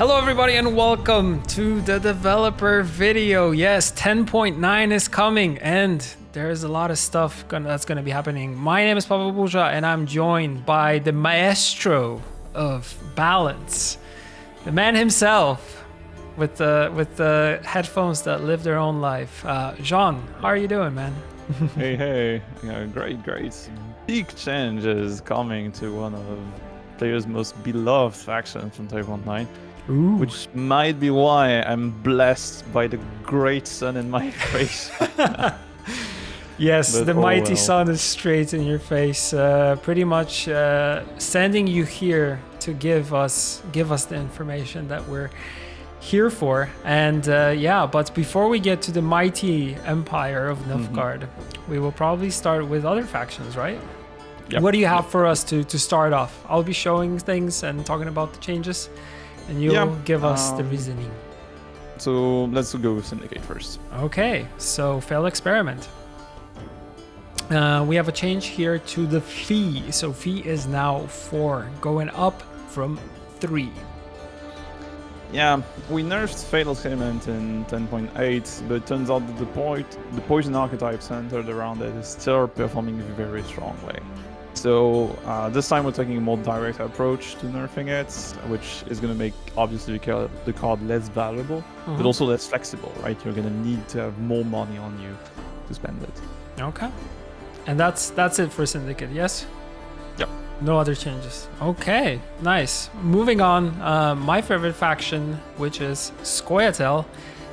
Hello everybody and welcome to the developer video. Yes, 10.9 is coming and there's a lot of stuff that's going to be happening. My name is Pavel Burza and I'm joined by the maestro of balance, the man himself with the headphones that live their own life. Jean, how are you doing, man? Hey, yeah, great. Big changes coming to one of players' most beloved factions from Type 19. Ooh. Which might be why I'm blessed by the great sun in my face. Yes, But the mighty well. sun is straight in your face, pretty much sending you here to give us the information that we're here for. And but before we get to the mighty empire of Nilfgaard, we will probably start with other factions, right? Yep. What do you have for us to start off? I'll be showing things and talking about the changes, and you'll give us the reasoning. So let's go with Syndicate first. Okay, so failed experiment. We have a change here to the fee. So fee is now 4, going up from 3. Yeah, we nerfed Fatal Experiment in 10.8, but it turns out that the poison archetype centered around it is still performing very strongly. So this time we're taking a more direct approach to nerfing it, which is going to make obviously the card less valuable, but also less flexible, right? You're going to need to have more money on you to spend it. Okay, and that's it for Syndicate, yes? Yep. No other changes. Okay, nice. Moving on, my favorite faction, which is Scoia'tael,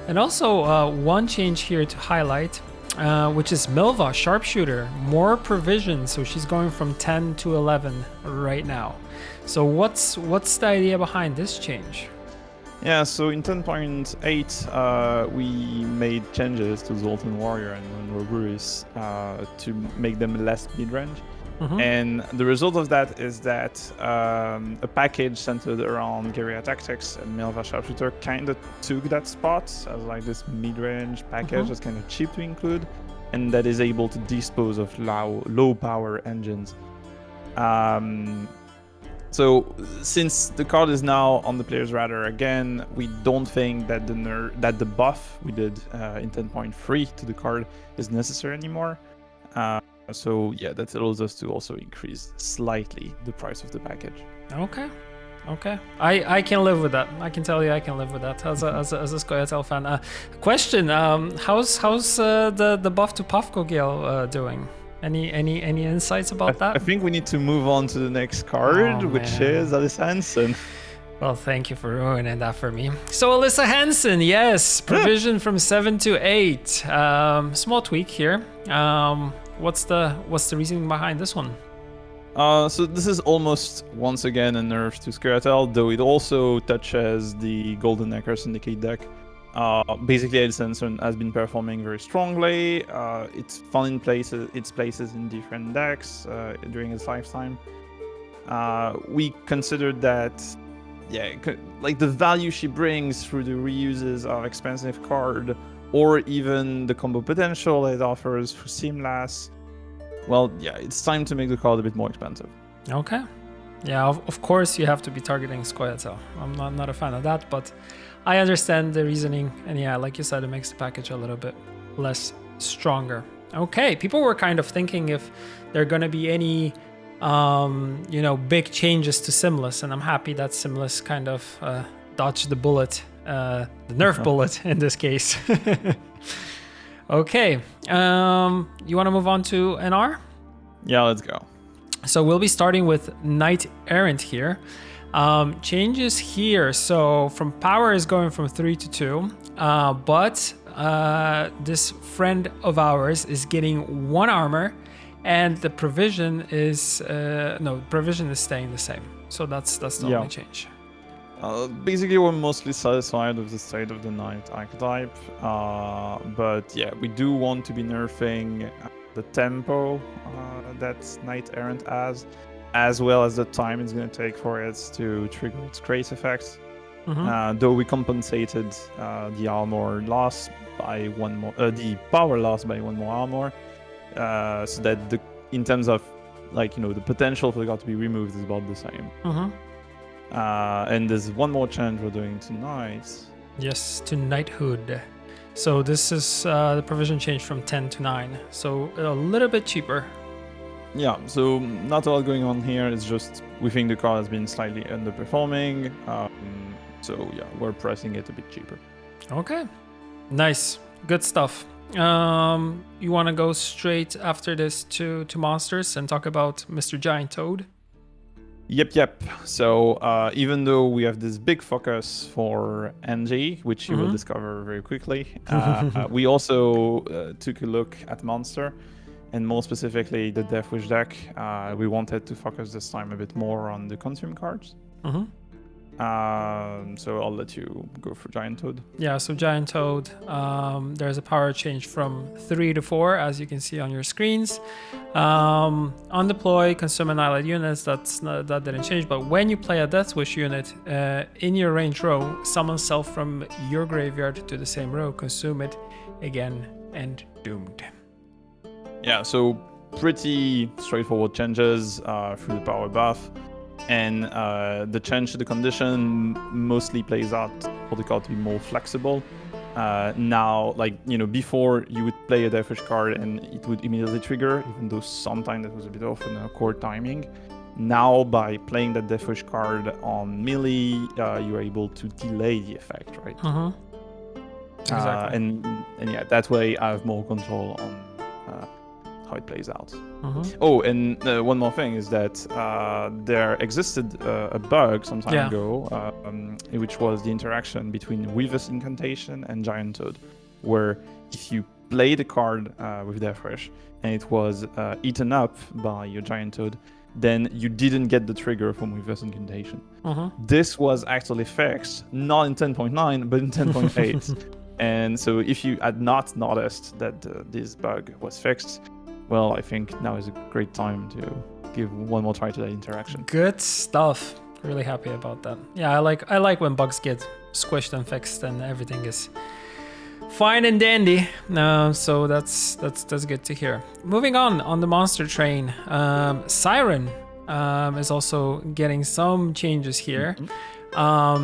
and also one change here to highlight. Which is Milva, Sharpshooter, more provision, so she's going from 10 to 11 right now. So what's the idea behind this change? Yeah, so in 10.8 we made changes to Zoltan Warrior and Roguris to make them less mid-range. And the result of that is that a package centered around Guerrilla Tactics and Milva Sharpshooter kind of took that spot as like this mid-range package that's kind of cheap to include, and that is able to dispose of low power engines. So since the card is now on the player's radar again, we don't think that the buff we did in 10.3 to the card is necessary anymore. So yeah, that allows us to also increase slightly the price of the package. Okay. I can live with that. I can tell you I can live with that as a Scoia'tael fan. Question: how's the buff to Puffco doing? Any insights about that? I think we need to move on to the next card, which is Alison. Well, thank you for ruining that for me. So Alyssa Hansen, yes, provision from 7 to 8. Small tweak here. What's the reasoning behind this one? So this is almost once again a nerf to Scoia'tael, though it also touches the Golden Necker Syndicate deck. Basically, Alison has been performing very strongly. It's found its places in different decks during its lifetime. We considered that, like the value she brings through the reuses of expensive card, or even the combo potential it offers through Seamless. Well, yeah, it's time to make the card a bit more expensive. Okay. Yeah, of course you have to be targeting Scoia'tael. I'm not a fan of that, but I understand the reasoning. And yeah, like you said, it makes the package a little bit less stronger. Okay, people were kind of thinking if there are going to be any, big changes to Simless, and I'm happy that Simless kind of dodged the bullet, the nerf bullet in this case. Okay, you want to move on to NR? Yeah, let's go. So we'll be starting with Knight Errant here. Changes here. So from power is going from 3 to 2, but this friend of ours is getting 1 armor, and the provision is staying the same. So that's the only change. Basically, we're mostly satisfied with the state of the Knight archetype, but yeah, we do want to be nerfing the tempo that Knight Errant has, as well as the time it's going to take for it to trigger its grace effects. Though we compensated the armor loss by the power loss by 1 more armor, so that in terms of the potential for the card to be removed is about the same. And there's one more change we're doing tonight. Yes, to knighthood. So this is the provision change from 10 to 9. So a little bit cheaper. Yeah, so not a lot going on here. It's just we think the card has been slightly underperforming. So yeah, we're pricing it a bit cheaper. Okay, nice, good stuff. You want to go straight after this to monsters and talk about Mr. Giant Toad? Yep. So even though we have this big focus for NG, which you will discover very quickly, we also took a look at monster, and more specifically the Death Wish deck. We wanted to focus this time a bit more on the consume cards. So I'll let you go for Giant Toad. Yeah, so Giant Toad, there's a power change from 3 to 4, as you can see on your screens. On deploy, consume and allied units, that didn't change, but when you play a Death Wish unit in your range row, summon self from your graveyard to the same row, consume it again, and doomed. Yeah, so pretty straightforward changes through the power buff. And the change to the condition mostly plays out for the card to be more flexible. Now, before you would play a Death Wish card and it would immediately trigger, even though sometimes that was a bit off in a core timing. Now, by playing that Death Wish card on melee, you're able to delay the effect, right? Exactly. And yeah, that way I have more control on how it plays out. Oh, and one more thing is that there existed a bug some time ago, which was the interaction between Weaver's Incantation and Giant Toad, where if you played a card with Death Wish and it was eaten up by your Giant Toad, then you didn't get the trigger from Weaver's Incantation. This was actually fixed, not in 10.9, but in 10.8. And so if you had not noticed that this bug was fixed, well, I think now is a great time to give one more try to that interaction. Good stuff. Really happy about that. Yeah, I like when bugs get squished and fixed and everything is fine and dandy. So that's good to hear. Moving on the monster train, Siren is also getting some changes here.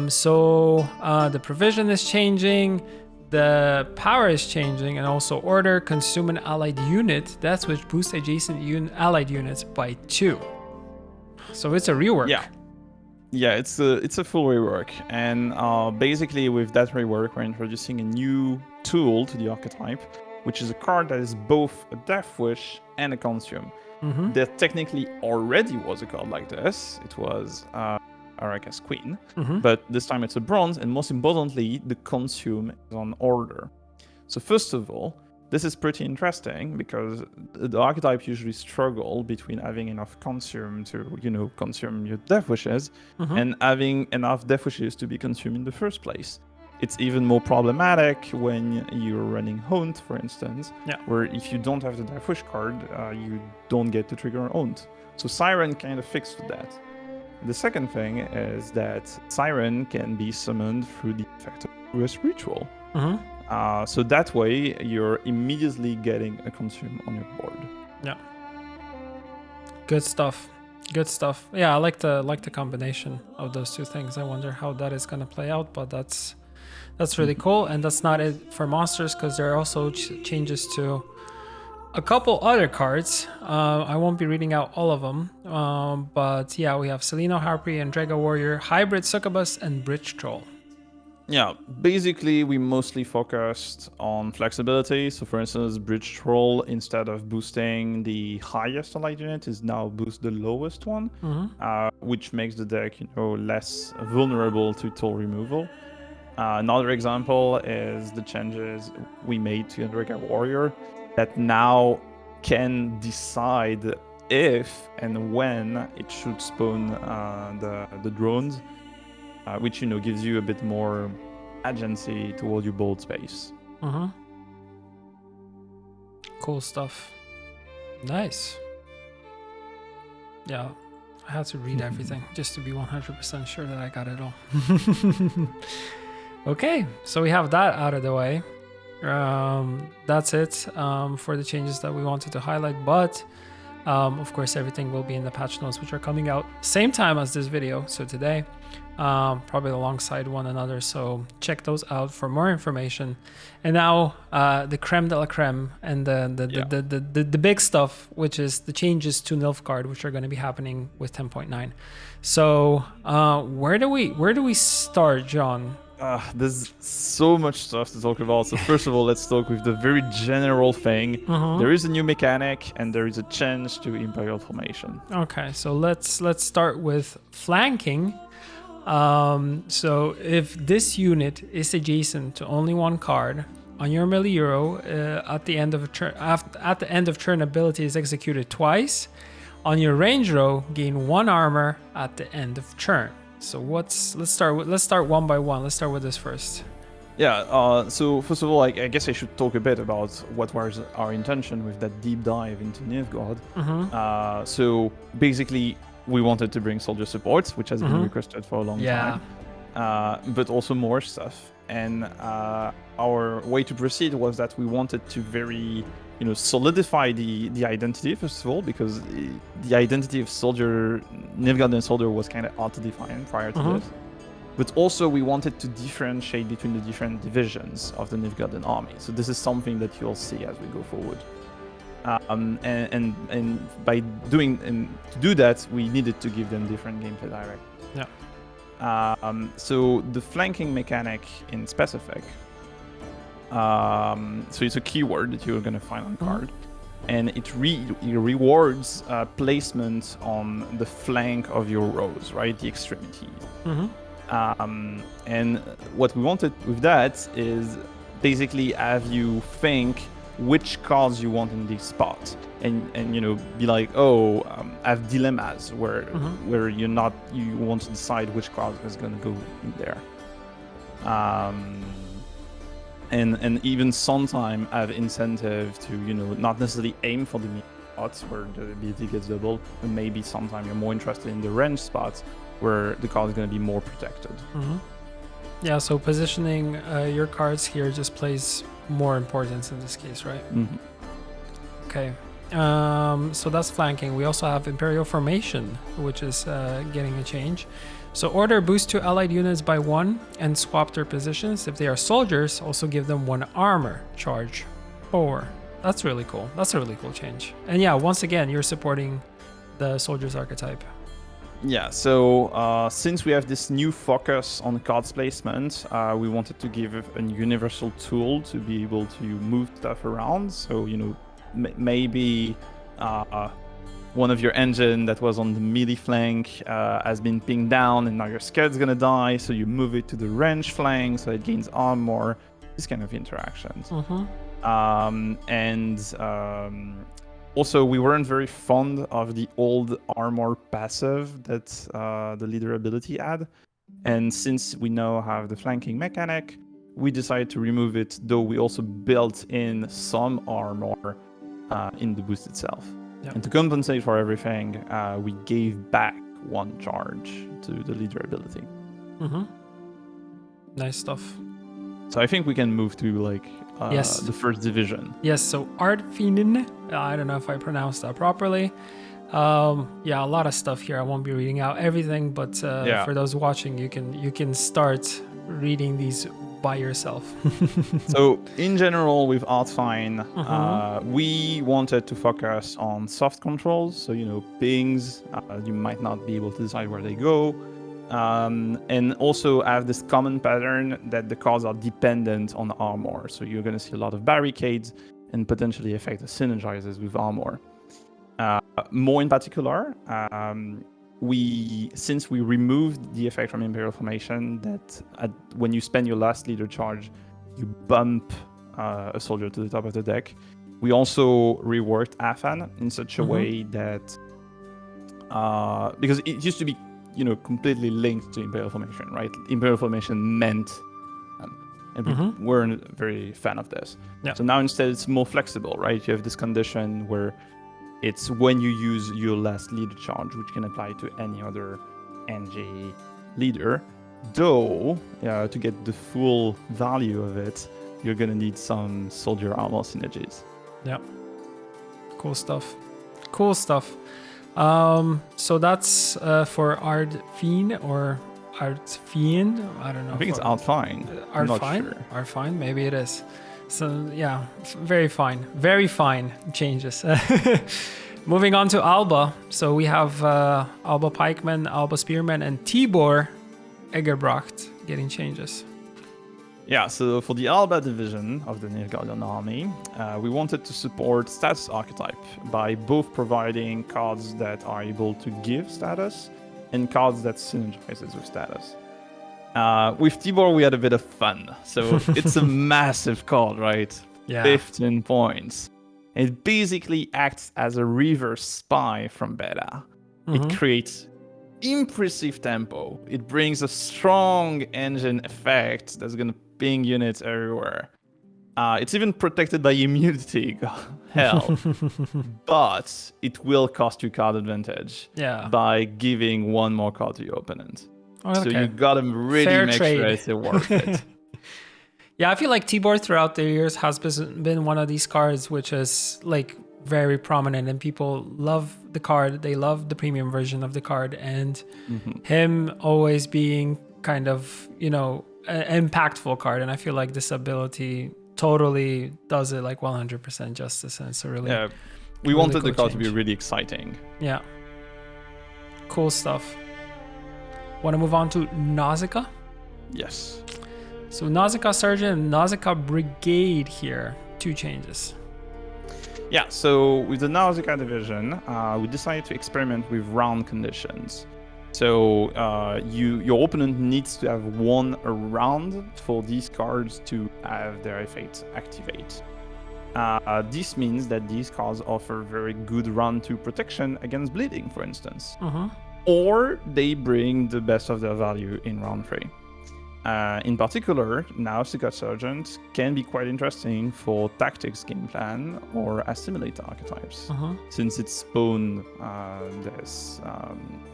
So the provision is changing. The power is changing, and also order, consume an allied unit. That's which boosts adjacent allied units by 2. So it's a rework. Yeah, it's a full rework, and basically with that rework, we're introducing a new tool to the archetype, which is a card that is both a Death Wish and a consume. There technically already was a card like this. It was Araka's Queen, but this time it's a bronze, and most importantly, the consume is on order. So first of all, this is pretty interesting because the archetype usually struggle between having enough consume to, consume your Death Wishes and having enough Death Wishes to be consumed in the first place. It's even more problematic when you're running Haunt, for instance, where if you don't have the Death Wish card, you don't get to trigger Haunt. So Siren kind of fixed that. The second thing is that Siren can be summoned through the effect of US Ritual. So that way, you're immediately getting a consume on your board. Yeah. Good stuff. Yeah, I like the combination of those two things. I wonder how that is going to play out, but that's really cool. And that's not it for monsters, because there are also changes to a couple other cards. I won't be reading out all of them, but yeah, we have Seleno Harpy and Draga Warrior, Hybrid Succubus, and Bridge Troll. Yeah, basically we mostly focused on flexibility. So for instance, Bridge Troll, instead of boosting the highest allied unit, is now boost the lowest one, which makes the deck less vulnerable to toll removal. Another example is the changes we made to Draga Warrior, that now can decide if and when it should spawn the drones, which gives you a bit more agency toward your board space. Cool stuff. Nice. Yeah, I had to read everything just to be 100% sure that I got it all. Okay, so we have that out of the way. That's it for the changes that we wanted to highlight, but Of course, everything will be in the patch notes, which are coming out same time as this video, so today, probably alongside one another. So check those out for more information. And now the creme de la creme and the big stuff, which is the changes to Nilfgaard, which are going to be happening with 10.9. So where do we start, John? There's so much stuff to talk about. So first of all, let's talk with the very general thing. There is a new mechanic and there is a change to Imperial formation. Okay, so let's start with flanking. So if this unit is adjacent to only one card on your melee hero at the end of a turn, at the end of turn, ability is executed twice. On your range row, gain 1 armor at the end of turn. So let's start one by one. Let's start with this first. Yeah, so first of all, I guess I should talk a bit about what was our intention with that deep dive into Nilfgaard. So basically, we wanted to bring soldier support, which has been requested for a long time, but also more stuff. And our way to proceed was that we wanted to very, solidify the identity, first of all, because the identity of Nilfgaardian soldier was kind of hard to define prior to this. But also we wanted to differentiate between the different divisions of the Nilfgaardian army. So this is something that you'll see as we go forward. And by to do that, we needed to give them different gameplay directives. Yeah. So the flanking mechanic in specific. So it's a keyword that you're going to find on card, and it rewards placement on the flank of your rows, right? The extremities. And what we wanted with that is basically have you think which cards you want in this spot, and be like, have dilemmas where you want to decide which card is going to go in there. And even sometime have incentive to, not necessarily aim for the meat spots where the ability gets doubled, but maybe sometime you're more interested in the range spots where the card is going to be more protected. Yeah, so positioning your cards here just plays more importance in this case, right? Okay. So that's flanking. We also have Imperial Formation, which is getting a change. So order boost to allied units by 1 and swap their positions. If they are soldiers, also give them 1 armor charge 4. That's really cool. That's a really cool change. And yeah, once again, you're supporting the soldiers archetype. Yeah, so since we have this new focus on cards placement, we wanted to give a universal tool to be able to move stuff around. So, maybe one of your engine that was on the melee flank has been pinged down and now your scared's gonna die, so you move it to the range flank so it gains armor, these kind of interactions. Also, we weren't very fond of the old armor passive that the leader ability had, and since we now have the flanking mechanic, we decided to remove it, though we also built in some armor in the boost itself. Yep. And to compensate for everything, we gave back 1 charge to the leader ability. Nice stuff. So I think we can move to yes. the first division. Yes, so Artfinen, I don't know if I pronounced that properly. Yeah, a lot of stuff here. I won't be reading out everything, but for those watching, you can start reading these by yourself. So in general, with Artfine, we wanted to focus on soft controls. So, pings, you might not be able to decide where they go. And also have this common pattern that the cards are dependent on armor. So you're going to see a lot of barricades and potentially effect synergizes with armor. More in particular, since we removed the effect from Imperial Formation that when you spend your last leader charge, you bump a soldier to the top of the deck, we also reworked Afan in such a way that because it used to be completely linked to Imperial Formation, right? Imperial Formation meant and we weren't very fan of this. Yeah. So now instead it's more flexible, right? You have this condition where it's when you use your last leader charge, which can apply to any other NG leader. Though, to get the full value of it, you're gonna need some soldier armor synergies. Yeah. Cool stuff. Cool stuff. So that's for Ardfien or Ardfien. I don't know. I think it's Ardfine. I'm not sure. Ardfine, maybe it is. So yeah, very fine. Very fine changes. Moving on to Alba. So we have Alba Pikeman, Alba Spearman, and Tibor Egerbracht getting changes. Yeah, so for the Alba division of the Nilfgaardian army, we wanted to support status archetype by both providing cards that are able to give status and cards that synergizes with status. With Tibor, we had a bit of fun. So it's a massive card, right? Yeah. 15 points. It basically acts as a reverse spy from beta. It creates impressive tempo. It brings a strong engine effect that's going to ping units everywhere. It's even protected by immunity. Hell. But it will cost you card advantage by giving one more card to your opponent. Okay. So you gotta really Fair make trade. sure it's worth it. Yeah, I feel like Tibor throughout the years has been one of these cards which is like very prominent and people love the card. They love the premium version of the card and him always being kind of, you know, an impactful card. And I feel like this ability totally does it like 100% justice. And it's a really, yeah, we really wanted cool the card to change. be really exciting. Yeah. Cool stuff. Want to move on to Nausicaa? Yes. So Nausicaa Sergeant and Nausicaa Brigade here. 2 changes. Yeah, so with the Nausicaa division, we decided to experiment with round conditions. So your opponent needs to have won a round for these cards to have their effect activate. This means that these cards offer very good round 2 protection against bleeding, for instance. Or they bring the best of their value in round 3. In particular, Nausicaa Sergeant can be quite interesting for tactics game plan or assimilator archetypes, since it spawned this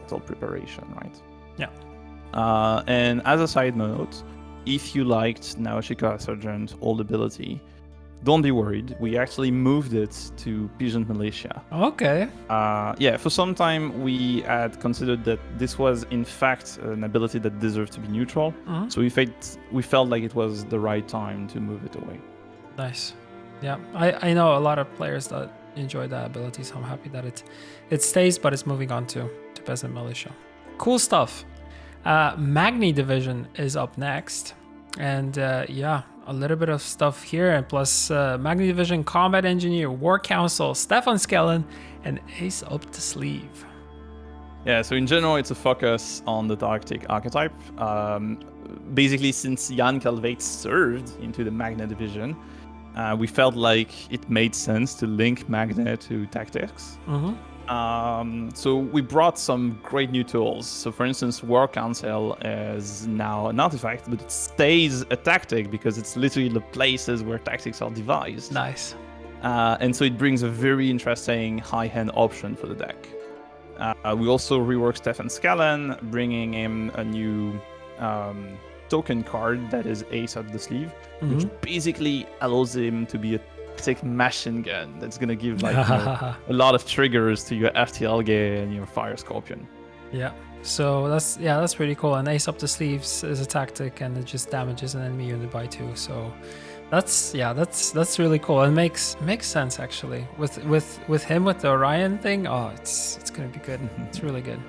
battle preparation, right? Yeah. And as a side note, if you liked Nausicaa Sergeant old ability, don't be worried. We actually moved it to Peasant Militia. Okay. Yeah, for some time we had considered that this was in fact an ability that deserved to be neutral. So we felt like it was the right time to move it away. Nice. Yeah, I know a lot of players that enjoy that ability, so I'm happy that it stays, but it's moving on to Peasant Militia. Cool stuff. Magi Division is up next. And yeah, a little bit of stuff here, and plus Magi Division Combat Engineer, War Council, Stefan Skellen, and Ace Up the Sleeve. Yeah, so in general, it's a focus on the tactic archetype. Basically, since Jan Calvate served into the Magi Division, we felt like it made sense to link Magi to tactics. So we brought some great new tools. So for instance, War Council is now an artifact, but it stays a tactic because it's literally the places where tactics are devised. Nice. And so it brings a very interesting high-hand option for the deck. We also reworked Stefan Skellen, bringing him a new token card that is Ace Up the Sleeve, which basically allows him to be a machine gun that's gonna give like a lot of triggers to your FTLG and your Fire Scorpion. Yeah, so that's pretty cool. And Ace Up the Sleeves is a tactic, and it just damages an enemy unit by 2. So that's really cool. And makes sense actually with him with the Orion thing. Oh, it's gonna be good. It's really good.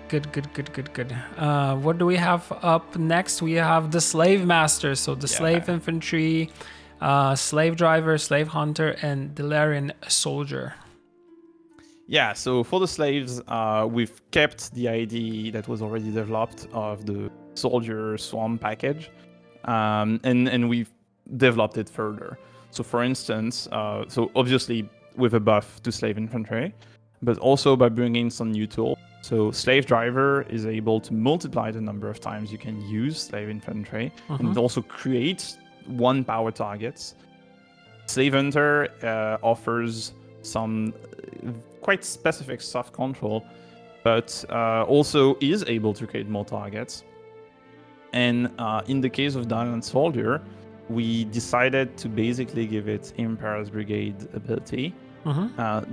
Good. What do we have up next? We have the Slave Masters. So the Slave Infantry, Slave Driver, Slave Hunter, and Delarian Soldier. Yeah, so for the slaves, we've kept the ID that was already developed of the Soldier Swarm package, and we've developed it further. So for instance, so obviously with a buff to Slave Infantry, but also by bringing some new tools. So Slave Driver is able to multiply the number of times you can use Slave Infantry, and it also creates 1 power targets. Slave Hunter offers some quite specific soft control, but also is able to create more targets. And in the case of Diamond Soldier, we decided to basically give it Imperial Brigade ability,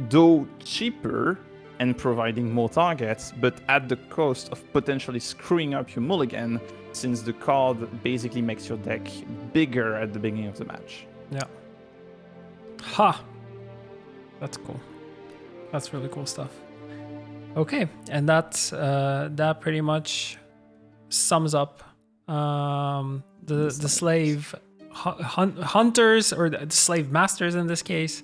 though cheaper and providing more targets, but at the cost of potentially screwing up your mulligan, since the card basically makes your deck bigger at the beginning of the match. Yeah. Ha! That's cool. That's really cool stuff. Okay, and that pretty much sums up the slave hunters, or the slave masters in this case.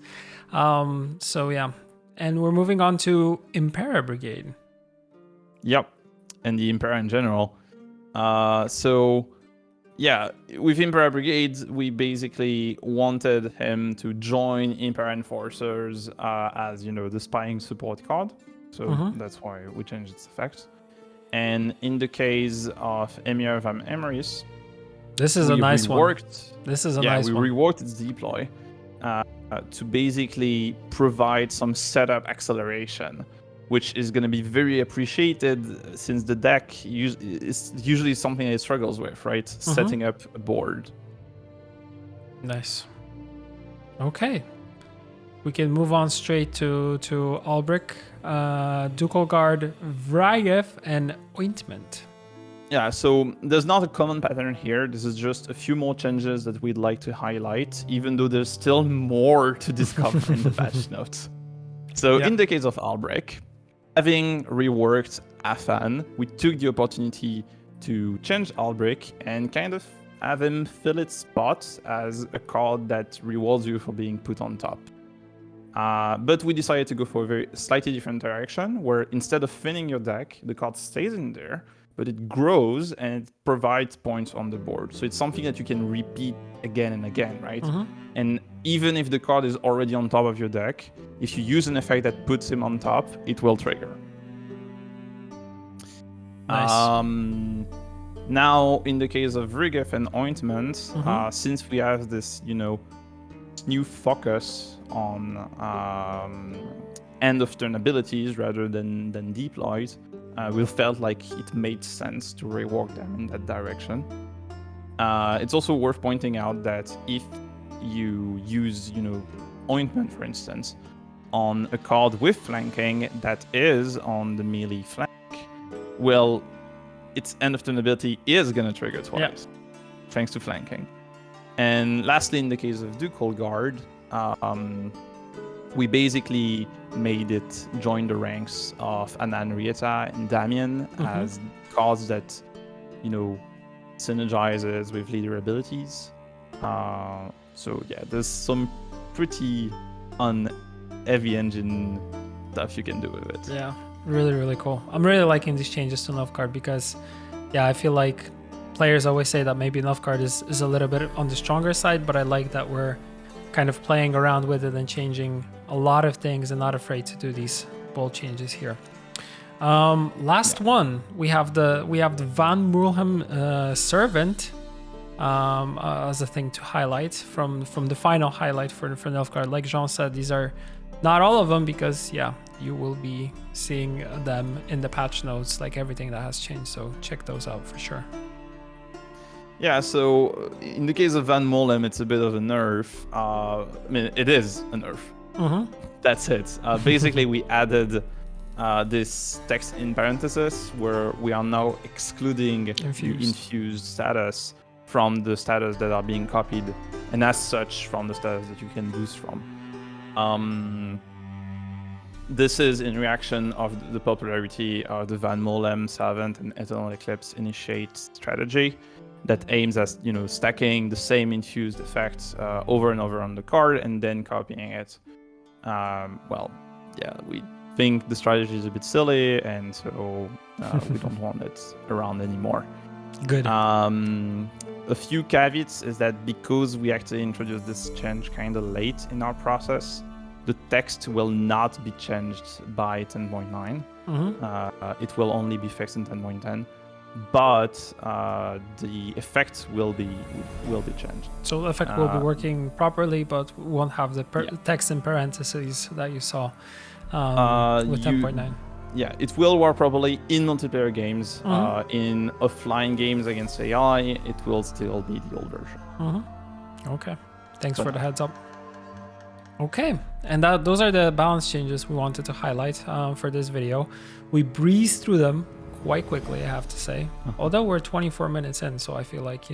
So yeah, and we're moving on to Imperial Brigade. Yep, and the Imperial in general. So yeah, with Imperial Brigade, we basically wanted him to join Imperial Enforcers as, the spying support card. So that's why we changed its effect. And in the case of Emir Van Emrys, this is a nice one. This is a nice one. We reworked its deploy to basically provide some setup acceleration, which is going to be very appreciated since the deck is usually something it struggles with, right? Setting up a board. Nice. Okay. We can move on straight to Albric, Ducal Guard, Vragev, and Ointment. Yeah, so there's not a common pattern here. This is just a few more changes that we'd like to highlight, even though there's still more to discover in the patch notes. So in the case of Albric, having reworked Afan, we took the opportunity to change Albric and kind of have him fill its spot as a card that rewards you for being put on top. But we decided to go for a very slightly different direction, where instead of thinning your deck, the card stays in there, but it grows and it provides points on the board. So it's something that you can repeat again and again, right? And even if the card is already on top of your deck, if you use an effect that puts him on top, it will trigger. Nice. Now, in the case of Vragev and Ointment, since we have this, new focus on end of turn abilities rather than deploys, we felt like it made sense to rework them in that direction. It's also worth pointing out that if you use, Ointment, for instance, on a card with flanking that is on the melee flank, well, its end of turn ability is going to trigger twice, thanks to flanking. And lastly, in the case of Ducal Guard, we basically made it join the ranks of Anan Rieta and Damien as cards that, synergizes with leader abilities. So yeah, there's some pretty heavy engine stuff you can do with it. Yeah, really, really cool. I'm really liking these changes to Nilfgaard because, I feel like players always say that maybe Nilfgaard is a little bit on the stronger side, but I like that we're kind of playing around with it and changing a lot of things and not afraid to do these bold changes here. Last one, we have the Van Molem Servant as a thing to highlight from the final highlight for Nilfgaard. Like Jean said, these are not all of them because you will be seeing them in the patch notes, like everything that has changed. So check those out for sure. Yeah, so in the case of Van Molem, it's a bit of a nerf. It is a nerf. That's it. Basically, we added this text in parentheses where we are now excluding infused status from the status that are being copied, and as such from the status that you can boost from. This is in reaction of the popularity of the Van Molem Servant and Eternal Eclipse Initiate strategy that aims at stacking the same infused effects over and over on the card and then copying it. We think the strategy is a bit silly, and so we don't want it around anymore. Good. A few caveats is that because we actually introduced this change kind of late in our process, the text will not be changed by 10.9. It will only be fixed in 10.10. But the effect will be changed. So the effect will be working properly, but won't have the text in parentheses that you saw with 10.9. Yeah, it will work properly in multiplayer games. In offline games against AI, it will still be the old version. Okay, thanks for the heads up. Okay, and those are the balance changes we wanted to highlight for this video. We breezed through them quite quickly, I have to say. Although we're 24 minutes in, so I feel like,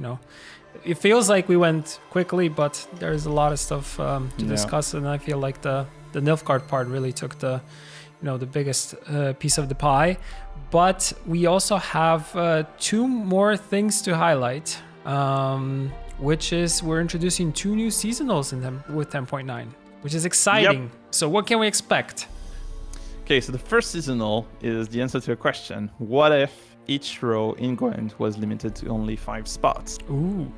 it feels like we went quickly, but there's a lot of stuff to discuss, and I feel like the Nilfgaard part really took the biggest piece of the pie. But we also have 2 more things to highlight, which is we're introducing 2 new seasonals with 10.9. Which is exciting. Yep. So what can we expect? Okay, so the first seasonal is the answer to a question. What if each row in Gwent was limited to only 5 spots? Ooh.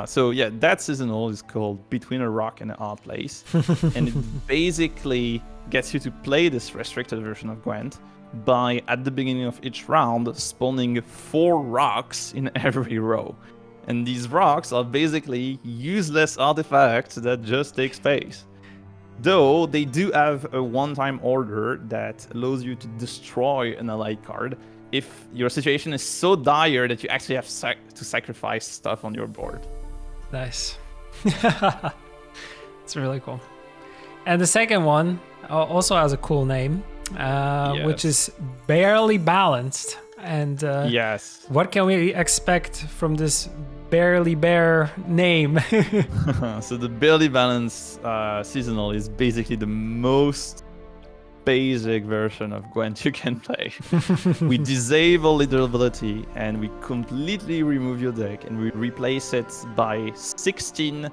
So yeah, that seasonal is called Between a Rock and a Hard Place. And it basically gets you to play this restricted version of Gwent by, at the beginning of each round, spawning 4 rocks in every row. And these rocks are basically useless artifacts that just take space. Though they do have a one-time order that allows you to destroy an allied card if your situation is so dire that you actually have to sacrifice stuff on your board. Nice. It's really cool. And the second one also has a cool name, which is Barely Balanced. And yes, what can we expect from this Barely Bear name? So the Barely Balanced seasonal is basically the most basic version of Gwent you can play. We disable leader ability and we completely remove your deck and we replace it by 16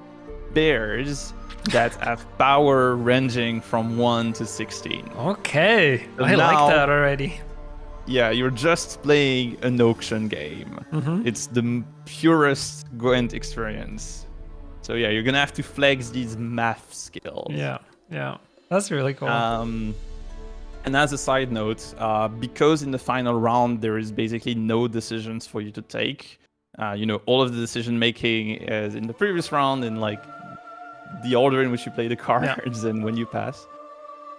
bears that have power ranging from 1 to 16. Okay, so I like that already. Yeah, you're just playing an auction game. Mm-hmm. It's the purest Gwent experience. So yeah, you're gonna have to flex these math skills. Yeah, that's really cool. And as a side note, because in the final round there is basically no decisions for you to take. All of the decision making is in the previous round in like the order in which you play the cards and when you pass.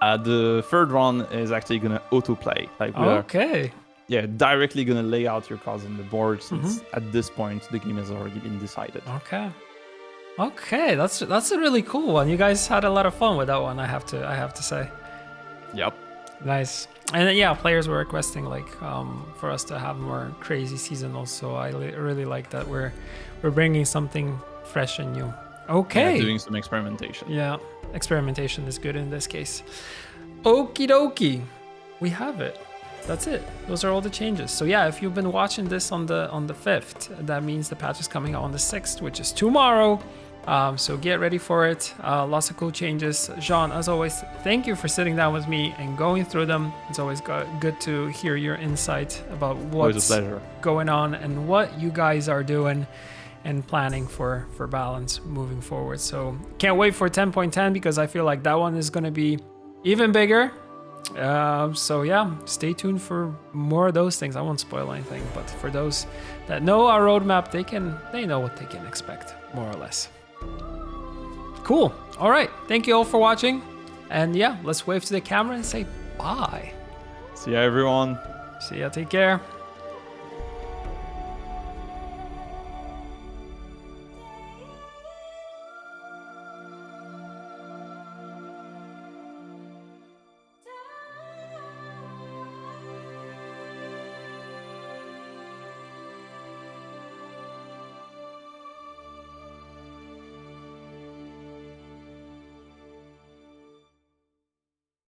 The third one is actually gonna autoplay. Directly gonna lay out your cards on the board since at this point the game has already been decided. Okay, that's a really cool one. You guys had a lot of fun with that one. I have to say. Yep. Nice. And players were requesting for us to have more crazy seasonals. So I really like that we're bringing something fresh and new. Okay. Doing some experimentation. Yeah, experimentation is good in this case. Okie dokie, we have it. That's it. Those are all the changes. So yeah, if you've been watching this on the 5th, that means the patch is coming out on the 6th, which is tomorrow. So get ready for it. Lots of cool changes. Jean, as always, thank you for sitting down with me and going through them. It's always good to hear your insight about what's going on and what you guys are doing and planning for balance moving forward. So can't wait for 10.10 because I feel like that one is going to be even bigger. So yeah, stay tuned for more of those things. I won't spoil anything, but for those that know our roadmap, they know what they can expect, more or less. Cool. All right. Thank you all for watching. And yeah, let's wave to the camera and say bye. See ya, everyone. See ya. Take care.